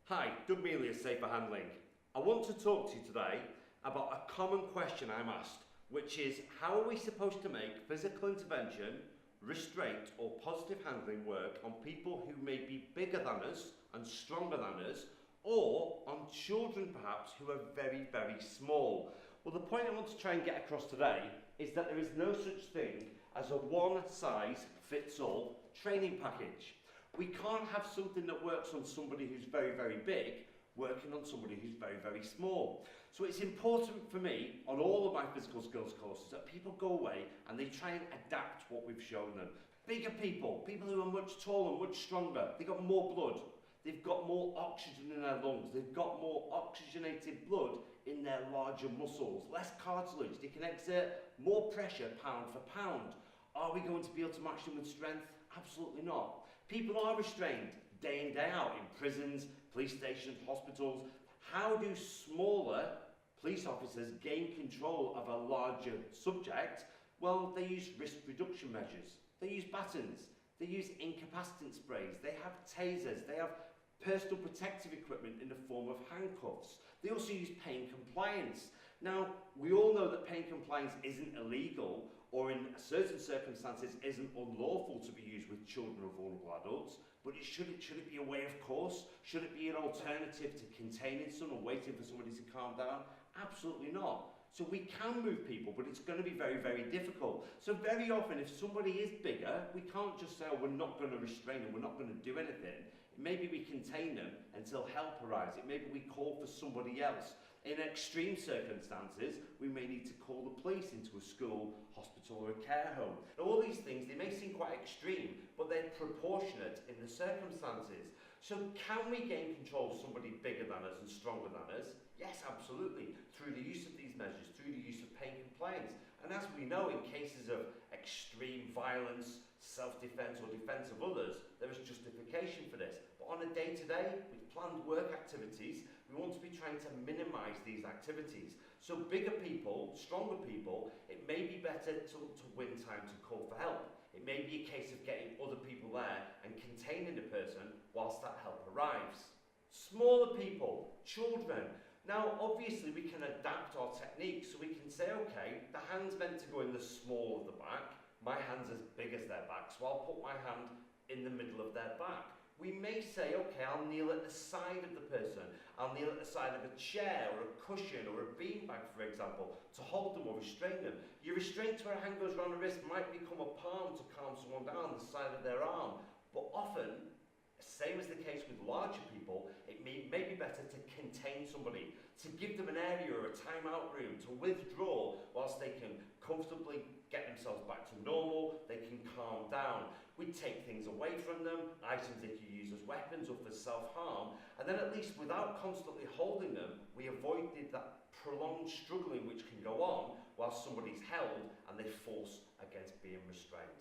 Hi, Doug Mealy of Safer Handling. I want to talk to you today about a common question I'm asked, which is how are we supposed to make physical intervention, restraint or positive handling work on people who may be bigger than us and stronger than us, or on children perhaps who are very, very small? Well, the point I want to try and get across today is that there is no such thing as a one-size-fits-all training package. We can't have something that works on somebody who's very, very big working on somebody who's very, very small. So it's important for me on all of my physical skills courses that people go away and they try and adapt what we've shown them. Bigger people, people who are much taller, much stronger, they've got more blood, they've got more oxygen in their lungs, they've got more oxygenated blood in their larger muscles, less cartilage, they can exert more pressure pound for pound. Are we going to be able to match them with strength? Absolutely not. People are restrained day in, day out in prisons, police stations, hospitals. How do smaller police officers gain control of a larger subject? Well, they use risk reduction measures. They use batons. They use incapacitant sprays. They have tasers. They have personal protective equipment in the form of handcuffs. They also use pain compliance. Now, we all know that pain compliance isn't illegal or in certain circumstances isn't unlawful to be used with children or vulnerable adults, but should it be a way of course? Should it be an alternative to containing someone, waiting for somebody to calm down? Absolutely not. So we can move people, but it's going to be very, very difficult. So very often, if somebody is bigger, we can't just say, oh, we're not going to restrain them, we're not going to do anything. Maybe we contain them until help arrives. It maybe we call for somebody else. In extreme circumstances, we may need to call the police into a school, hospital or a care home. Now, all these things, they may seem quite extreme, but they're proportionate in the circumstances. So can we gain control of somebody bigger than us and stronger than us? Yes, absolutely, through the use of these measures, through the use of pain compliance. And as we know, in cases of extreme violence, self-defense or defense of others, there is justification for this. But on a day-to-day, with planned work activities, we want to be trying to minimize these activities. So bigger people, stronger people, it may be better to win time to call for help. It may be a case of getting other people there and containing the person whilst that help arrives. Smaller people, children. Now, obviously, we can adapt our techniques, so we can say, okay, the hand's meant to go in the small of the back, my hand's as big as their back, so I'll put my hand in the middle of their back. We may say, okay, I'll kneel at the side of the person, I'll kneel at the side of a chair or a cushion or a beanbag, for example, to hold them or restrain them. Your restraint where a hand goes around the wrist might become a palm to calm someone down the side of their arm, but often, same as the case with larger people, it may be better to contain somebody, to give them an area or a timeout room, to withdraw whilst they can comfortably get themselves back to normal, they can calm down. We take things away from them, items they can use as weapons or for self-harm, and then at least without constantly holding them, we avoided that prolonged struggling which can go on whilst somebody's held and they force against being restrained.